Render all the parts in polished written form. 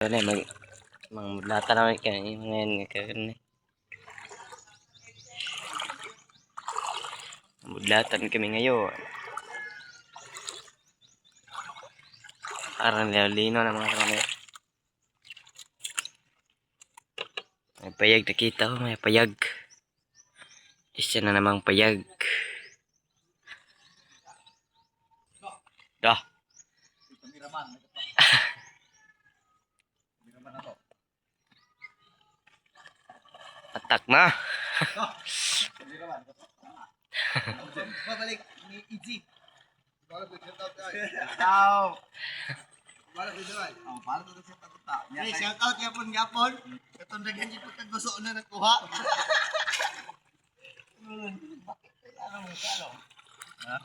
Ano magdata naman kayo ngayon nga mudlatan kami ngayon. Parang lino na mga kami. May payag nakita ko, may payag. Isa na namang payag. Dah. Atak na. Babalik ni Easy. Ciao. Para dito ay. Oh, para dito sa tatuta. Hey, shout out yapon. Katong daghan gyud pagka gusto na nakuha. Ha?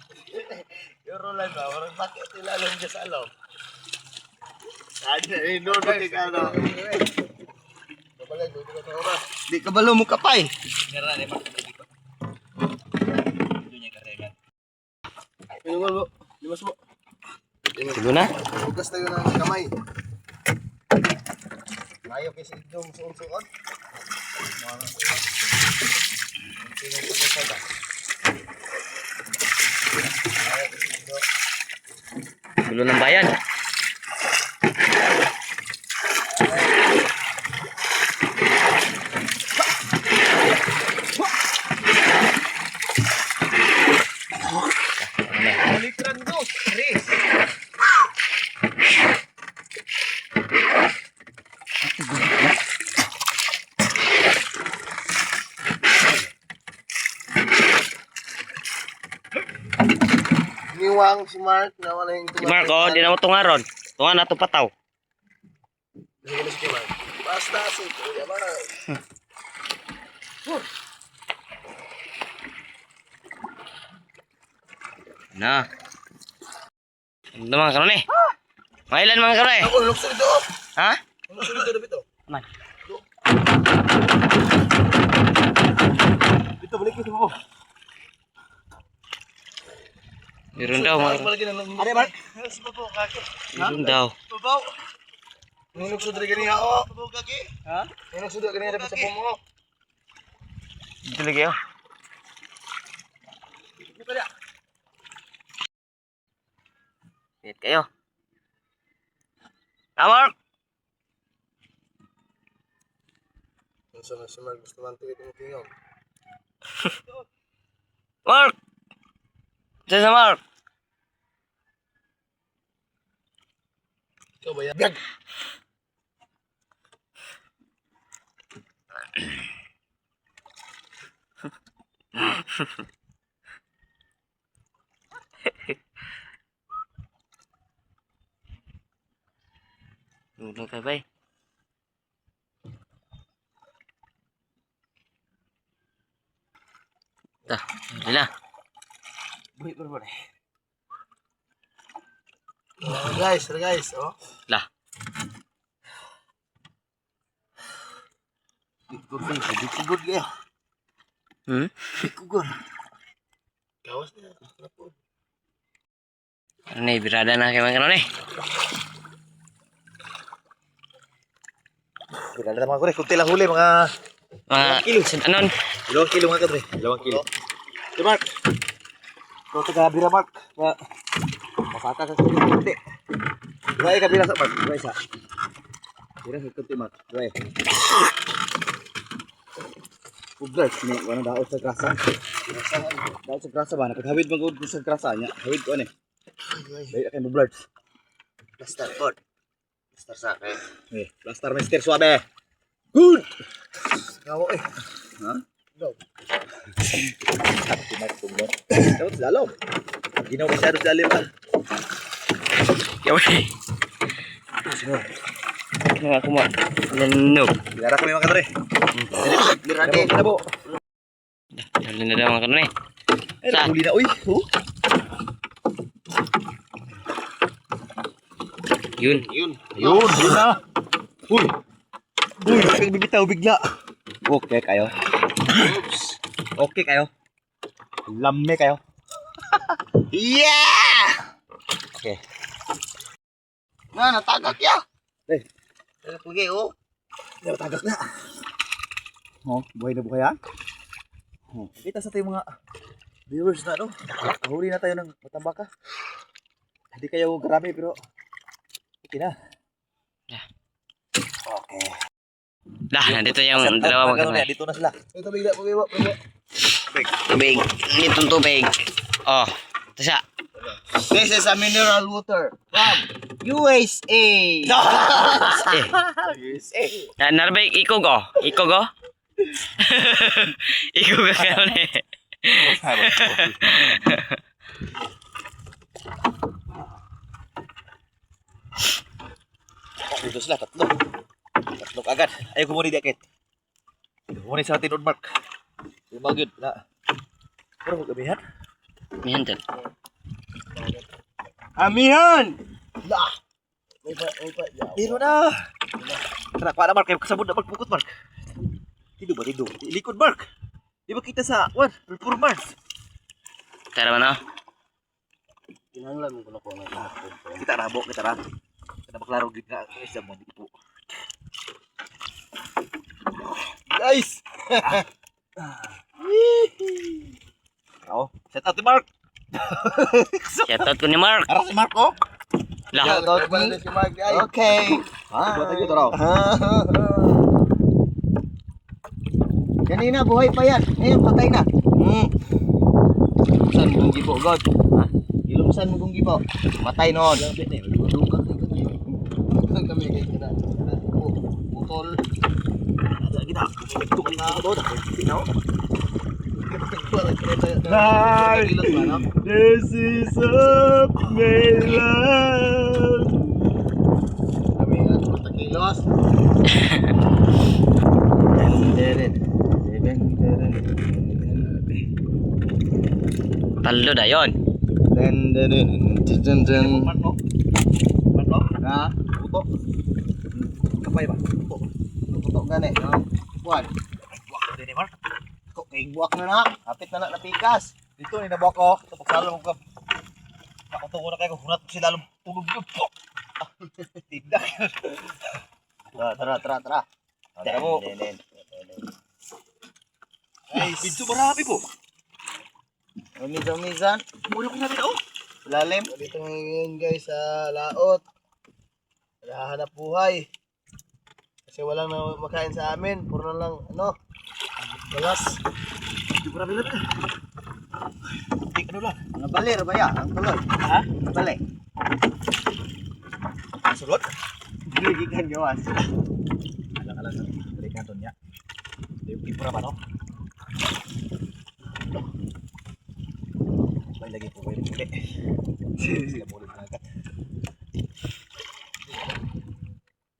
Euro lang ba? Parang bakit ilalong dyan sa alaw? Ay, no, kay ano. Di ka balo mo kapay. Gara ni Mark. Limas mo. Sige na. Bukas tayo ng kamay. Ayaw kasi itong suon-suon. Gulo ng bayan. Balikran do, Chris. Niwang si Mark na wala yung Si Mark, oh, di na mo tungaron. Tunga na ito pataw. Basta si Kuya Mark. Na. Ano mga karon eh? Mailan mga karon eh? Ako, lukso dito. Ha? Lukso dito, dito. Man. Dito, balik dito mo. Meron daw mga karon. Are, Mark. Meron daw. Babaw. Nunok sudra gani ako. Babaw kaki. Ha? Nunok sudra gani dapat sa pumo. Dito lagi oh. Wait kayo. Mark! Sa si Mark gusto man tuwid mo tingog. Mark! Diyan sa Mark! Ikaw ba yan? Biyag! Tulong ka ba eh? Dah, hindi na. Buhit mo eh. Guys, oh. Lah. Good kayo. Good. Gawas na. Ano eh, birada na kayo mga kanon eh. Birada na mga kure. Kunti lang huli mga Kilo. Anon? 2 kilo mga kure. 2 kilo. Si Mark. Ito taga bira Mark. Masaka sa kunti. Dua ka bira sa Mark. Dua isa. Bira sa kunti Mark. Dua eh. Ubras ni wala daot sa grasa. Daot sa grasa ba? Napaghawid magud sa grasa nya. Hawid ko ani. Dai kay blood. Plaster pot. Plaster sa kay. Plaster Mister Suabe. Good. Gawo eh. Ha? Go. Timak tunggu. Dapat dalam. Ginaw masyado sa lalim. Yaw eh. Ano ako mo? Lanog. Bilara kami mga kadre. Birade na po. Dali na daw mga kanon eh. Sa huli na uy. Yun. Yun na. Uy. Kag bibitaw bigla. Okay kayo. Okay kayo. Lamme kayo. Yeah! Okay. Na natagak ya. Tagak lagi, oh. Hindi tagak na. Oh, buhay na buhay ha. Oh, kita sa tayo mga viewers na no. Huli na tayo ng matambaka. Hindi kayo karami pero okay na. Yeah. Okay. Lah, nandito yung dalawa magkasama. Dito na sila. Ito tubig na, tubig. Tubig. Itong tubig. Oh, ito siya. This is a mineral water from USA. Eh, USA. narabay ikog oh. Ikog oh. Ikog ka karon eh. Dito sila, tatlo. Tatlo agad. Ayaw ko muna diakit. Muna sa atin, Mark. Yung mga good na. Pero magabihan. Yan dyan. Amihan! Dito na. Tara, kuha na Mark. Kayo kasabot na Mark. Bukot Mark. Tido ba? Tido. Ilikod Mark. Di ba kita sa, performance? Tara ba no? Kinahanglan mo ko na ko ng Kita rabo, kita rabo. Kita maklaro gid na. Isa mo, di po. Guys! Oh, set out ni Mark. Shoutout ko ni Mark. Ara si Mark, oh. Lah, si Mark. Okay. Buat lagi, tara. Kanina buhay pa yan. Ngayon patay na. Ilumsan mong gibo, God. Ilumsan mong gibo. Matay noon. Kami kaya putol. Ada kita. Tukang na ako doon. Tinaw. This is a melon. Kami nga turta kilos. talo na yon. Mark, no? Mark, no? Ha? Puto. Kapay ba? Puto. Tutok gani. Buwan. Wak din ni Mark. Kay buwak na na. Kapit na napikas. Dito ni nabok ko. Ito pagsalo mo ka. Ako to ko na kayo. Hunat ko sila tulog yun. Tindak. Tara. Tara mo. Ay, pinto marami po. Umisan. Muna ko namin, oh. Lalim. Dito ngayon guys sa laot. Nahanap buhay. Kasi walang na makain sa amin. Puro na lang balas. Pinto marami namin. Ano lang? Ang balir ba ya? Ang tuloy. Ha? Ang balik. Sulot? Gigikan gawas. Alang-alang sa balikan doon niya. Yung pinto pa, no? May lagi po kayo muli. Sila muli nangkat.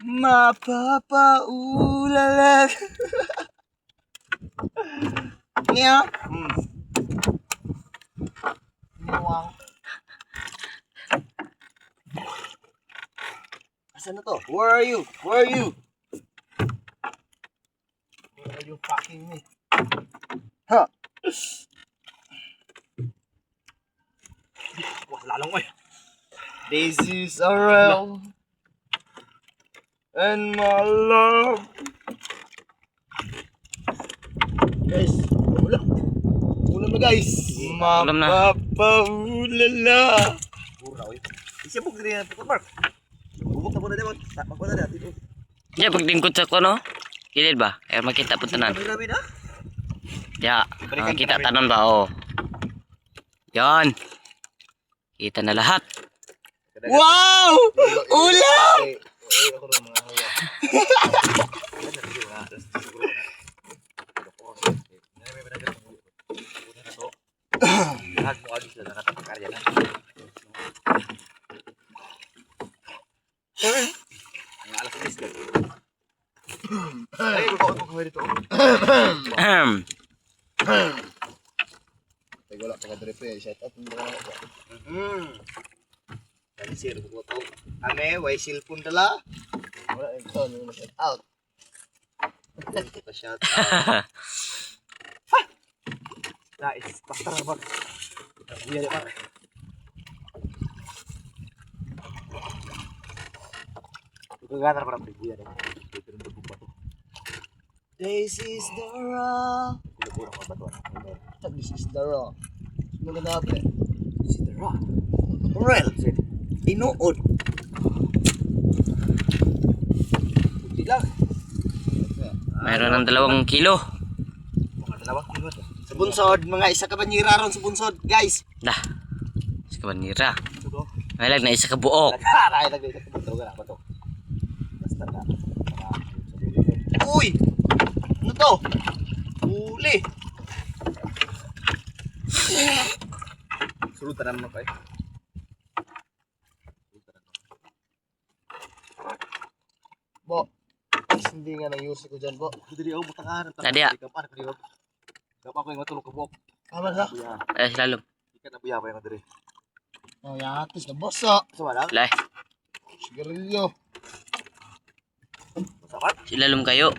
Mapapaulalag. Niya? Niwang. Asan na to? Where are you? Where are you? Where are you fucking me? Ha? Wah, lalong ko eh. This is a realm and my love. Guys, ulam. Ulam na guys. Ulam na. Mapapaulala. Pura, oy. Isip mo gini na po, Mark. Bubuk na po na din, magpunta na dito. Ya pagtingkod sa ko no. Kilid ba? Kaya makita po tanan. Marami na. Ya, kita tanan ba oh. Yan. Kita na lahat. Wow! Ulam! Ako rin mga hawa. Lahat mo agis na nakatakarya na. Ang alas na isla. Ay, baka ako kawin dito. Ay, wala pa ka-drip eh. Shout out mo na ako. Kami sir, buko to. Ame, way cellphone dala. Wala, ito, nung shout out. Shout out. Nice. Basta na, Mark. Iya, Mark. Kagana para prikuya na. Dito rin bagong bato. This is the raw. Kurang mga bato. This is the raw. Sunod na natin. Si Tara. Real. Tinuod. Buti lang. Mayroon ng 2 kilo. Mga dalawang kilo. Sa bunsod, mga isa ka banyira ron sa bunsod, guys. Dah. Sa kabanira. Sudo. May na isa ka buok. Nagharay, nagharay. Bato ka na, bato. Basta na. Uy! Ano to? Huli! Sulod na naman pa eh. Bo. Hindi nga nang-use ko dyan, Bo. Dili ako matakan. Tadi, ah. Kapan ko dito. Kapan ko yung matulog ko buok. Tama na. Buya. Slalom. Ikan na buya pa yung diri. Oh, yatis na bosa. Sa wala? Lai. Sigarilyo. Masakat? Slalom kayo.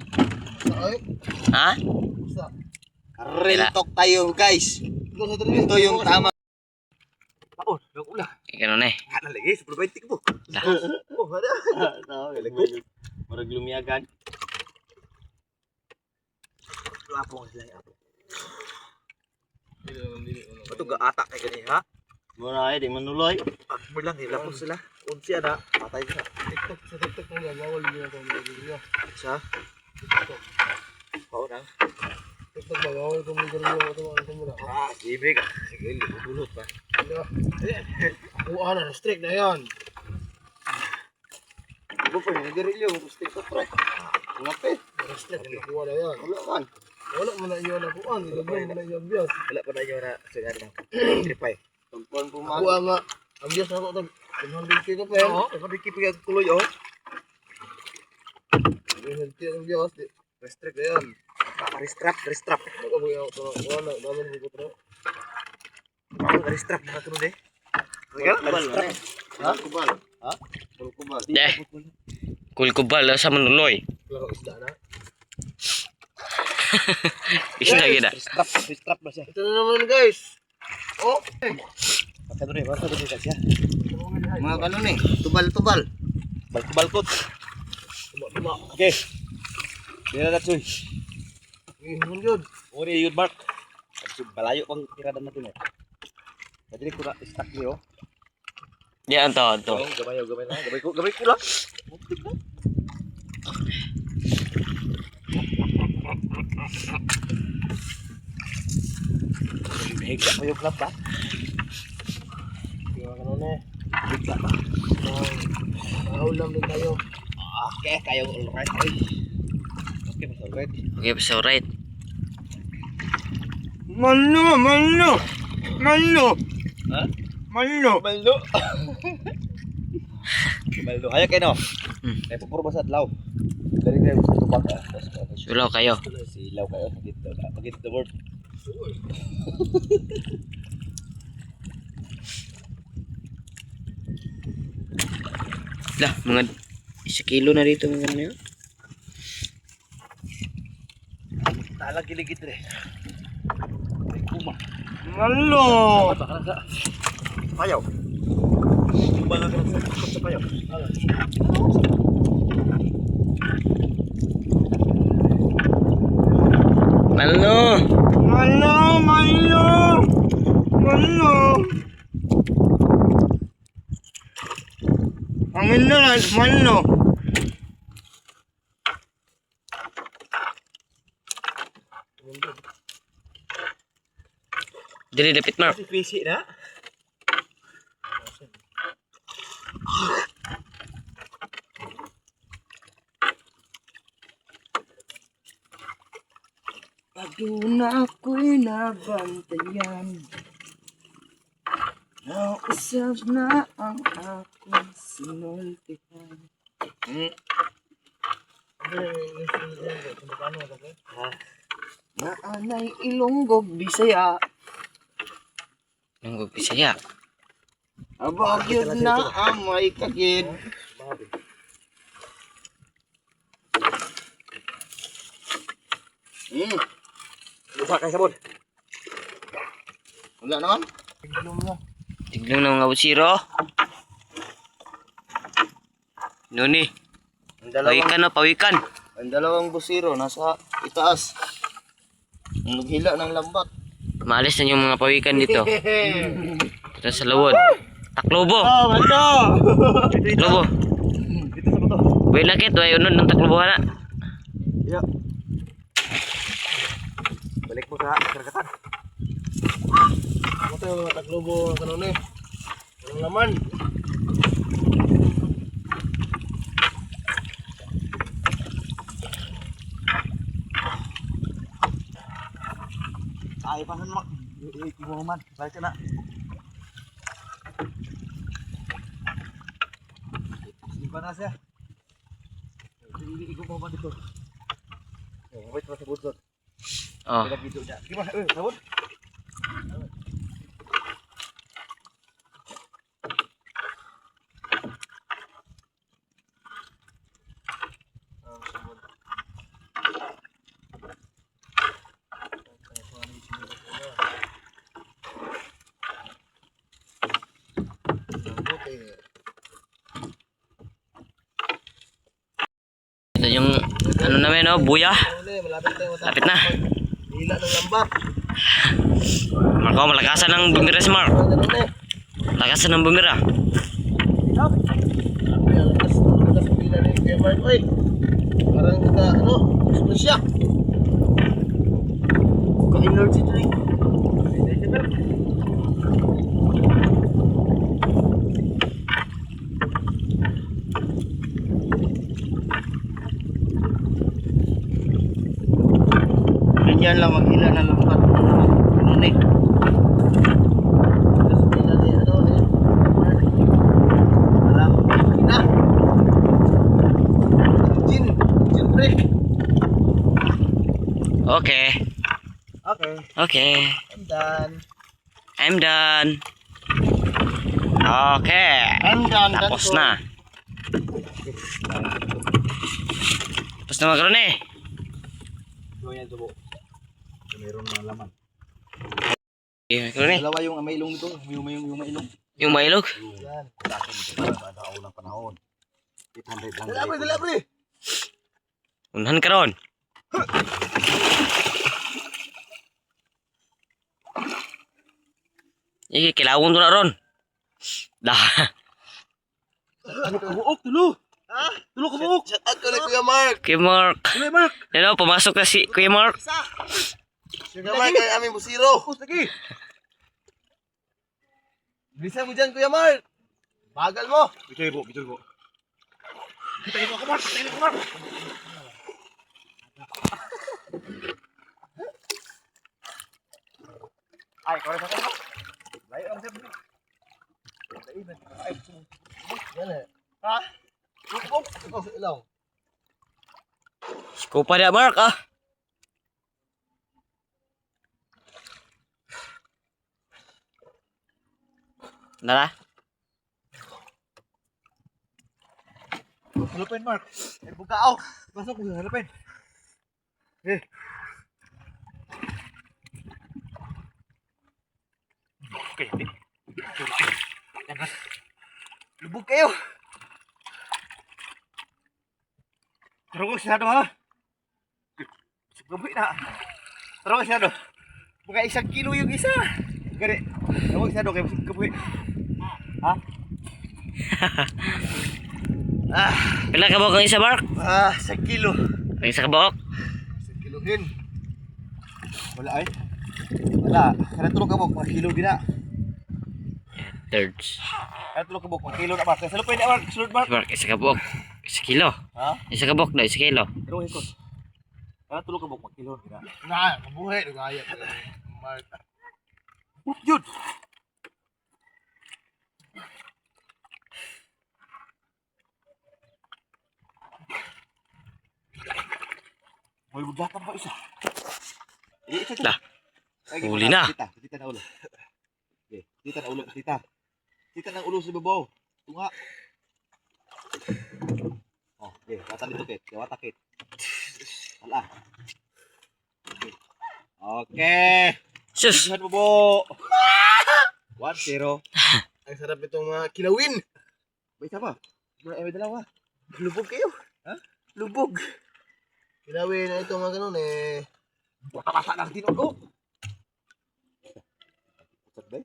Ay, Ha? bosa. Real talk tayo, guys. Ito yung tama. Oh, nagula. Ikaw na eh. Kana lagi, super baitik po. Dah. Oh, ada. Tahu, lagi. Marag lumiyagan. Lapo sila apo. Bato ga atak kay gani ha. Mura ay di manuloy. Mo lang lapo sila. Unsi ada, patay sila. TikTok, sa TikTok mo yan. Bawal nyo itong video. Sa TikTok. pao nang. TikTok ba? Bawal itong video. Ito mo na. Ah, gibe ka. Sige, bulot pa. Ano? Kuha na, restrict na yan. Ibo pa ni gerilyo, gusto ko pre. Ngape. Restrict, kuha na yan. Wala man. Wala mo na yun na kuhaan. Ilagay mo na yung bias. Wala pa na yun na sigar na. Tripay. Tumpon po man. Kuha nga. Ang bias na ito. 100k ko pa yan. Oo, nakabiki pa yung tuloy oh. 100k ang bias. Restrict na yan. Restrap. Nakabuhi ako ito. Kuha na. Dami na higit na. Restrap mga tulad eh. Restrap. Ha? Kubal. Ha? Kubal. Deh. Kulkubal sa manuloy. Laro isda na. Isda gina. Restrap na siya. Ito na naman guys. Oh. Basta doon siya. Mga kanon eh. Tubal. Balkot. Tuma. Okay. Dila na tsuy. Ihon yun. Ori yun Mark. Balayo pang tiradan natin eh. Jadi ko na stack niyo. Yan to. Gabay na. Gabay ko lang. Higda ko yung klap ba? Kaya kanon eh. Higda ba? Ulam din tayo. Okay, kayo alright. Okay, mas alright. Okay, so right. Mano! Ha? Mallo. Maldo. Maldo. Ayo kayo no. Ay pupuro ba sa adlaw? Dari kayo gusto ba ka? Sulaw kayo. Silaw kayo pagit the word. Lah, mga 1 kilo na dito mga ano yun. Talag giligid re. Kuma. Mallo. Payaw. Kumbaga ka sa payaw. Malo. Angin na lang, mallo. Dili dapit Mark. Si PC na. Paguna ako'y nabantayan. Nausap na ang aking sinultihan. Naanay Ilonggog Bisaya. Ilonggog Bisaya. Abag yun na amay kakid. Lupa kayo sabon. Wala naman. Tiglong na mga busiro. Nuni. Pawikan na, pawikan. Ang dalawang busiro nasa itaas. Ang naghila ng lambat. Maalis na yung mga pawikan dito. Dito sa lawod. Taklobo. Mando! Taklobo. Dito sa bato. Buhay lakit, buhay unod ng taklobohan na. Iya. Balik mo sa karagatan. Ito yung mga taklobo ng kanon eh. Walang laman. Ay, pasan mo. Ibo man. Balik ka na. Simpan na siya. Igo mo man dito. Wait pa sa budot. Oh. Kaya dito niya. Gimana? Sabon? Ito yung ano namin, no? Buya. Malapit tayo matapos. Lapit na. Hila ng lambat. Marco, malakasan ng bumira si Mark. Ganun eh. Lakasan ng bumira. Lakas ang pila ni Kuya Mark. Oy, parang siya. Ka-energy drink. Ganyan lang maghila ng lambat. Ano ni? Lakas ang pila ni Mark. Makina. Gin break. Okay. Okay. Okay. I'm done. I'm done. Okay. I'm done. Tapos na. Tapos na makaroni. Ito yan, tubo. Meron na laman. Okay, makaroni. Dalawa yung mailong ito. Yung mailong. Yung mailog. Yan. Dati dito sa unang panahon. 800 lang. Dalabre. Unahan ka ron. Iki, kilawon to na ron. Dah. Ano ka buok? Tulo. Ha? Tulo ka buok. Shout out ko ni Kuya Mark. Kuya Mark. Tuloy, Mark. Yan o, pumasok na si Kuya Mark. Kuya Mark ay aming busiro. Tapos lagi. Bisa mo dyan, Kuya Mark. Bagal mo. Bitoy po. Kita mo ako, Mark. Kita mo ako, Mark. Ay, kore sa akin. Layo ang sabi. Yan eh. Ha? Ikaw sa ilaw. Skupa dia Mark ah. Nara. Halupin, Mark. Ay, bugao. Pasok mo sa halupin. Eh. Okay, hindi. Lubog kayo. Tarong masyado ha. Gabi na. Tarong masyado. Mga 1 kilo yung isa. Gari. Tarong masyado kayo. Gabi. Ha? Pila ka ba kang isa Mark? 1 kilo. Ang isa ka ba? 1 kilohin. Wala ay. Wala. Kaya tulog ka mo. Mga kilo din na. Thirds. Kaya tulog ka mo. Mga kilo na Mark. Kaya salupin na Mark. Sulod Mark. Mark, isa ka ba? Isa kilo. Ha? Isa ka ba? Isa kilo. Pero hikot. Kaya tulog ka mo. Mga kilo din na. Na, kabuhay. Nagaya. Mark. Yun. May buglatan pa isa. Isa. Lah, Ay, huli gimana? na. Tita na ulo. Okay, tita na ulo. Tita ng ulo sa babaw. Tunga. Oh, okay. Watan dito, Kit. Kaya watakit. Wala. Okay. Okay. Sus. Tignan mo po. 1-0. Ang sarap itong mga kilawin. May isa pa. May dalawa. Lubog kayo. Lubog. Kinawi na ito mga ganun eh. Baka ng tinugo. Sabay.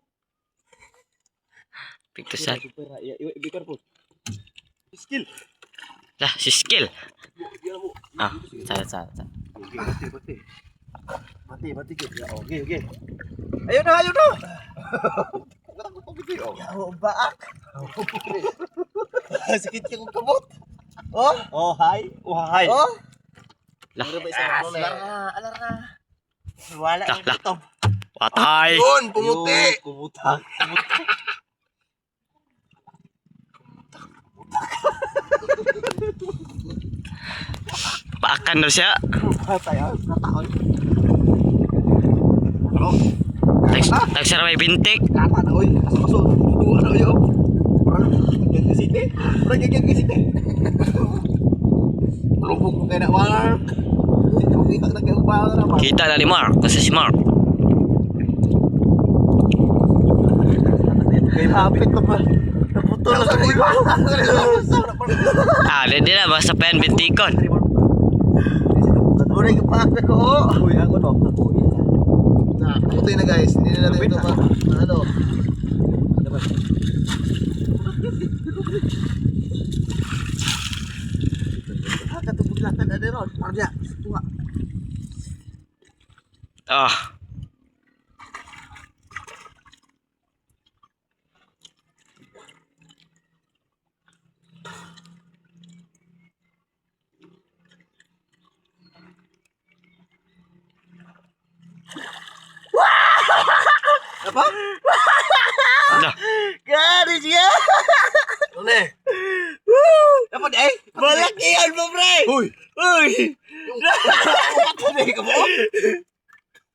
Pigtusan. Super. Ibigay po. Skill. Lah, si skill. Ah, sa. Mati. Okay. Ayun na. Baak. Sakit yung kabot. Oh. Oh, hi. Oh. Lah, Meron ba isang ano na? Alara. Wala lah, yung lah. gutom. Patay. Yun, pumuti. Kumutak. Paakan na siya. Patay ah. Kataon. Ano? Tagsara may bintik. Kata na oy. Kaso. Dua na yo. Gagyan ka sini. Gagyan ka sini. Lubog mo kayo na, Mark. Kita na kayo ba na, Mark? Kita na ni Mark. Kasi si Mark. Kayo hapit na ba? Naputol na sa iba. Ah, hindi na. Basta pa yan bintikon. Muna yung paak na ko. Uy, ako no. Na, puti na guys. Hindi na natin ito ano. Katubuglakan ada ron. Parja. Tua. Ah. Apa? Lah, Garis ya. Ano eh? Apa deh? Balak iyan mo pre. Uy. Uy. Apa deh kamu?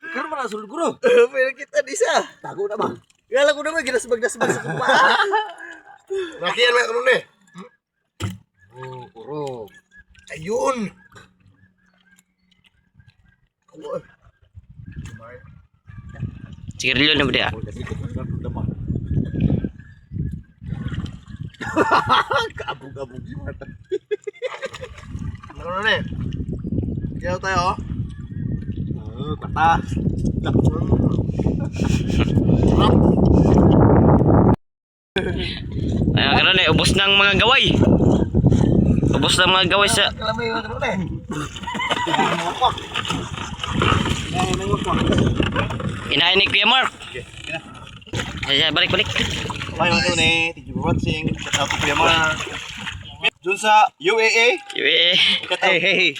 Karo mana sulod guru? Pero kita disa. Tago na ba? Gala ko naman ginasbag sa kupa. Nakiyan mo ano eh? Oh, kurog. Ayun. sigarilyo na ba dia? Kasi ko na dapat. Kabog-kabog yung mata. Ano na eh? Kaya tayo. Oh, patas. Ay, karon eh, ubos ng mga gaway. Ubos ng mga gaway sa... Kalamay yung ano eh. Inahin ni Kuya Mark. Ay, balik. Bye mga kone. Thank you for watching. Shout out to Kuya Mark. Dun sa UAA. Iwi. Hey.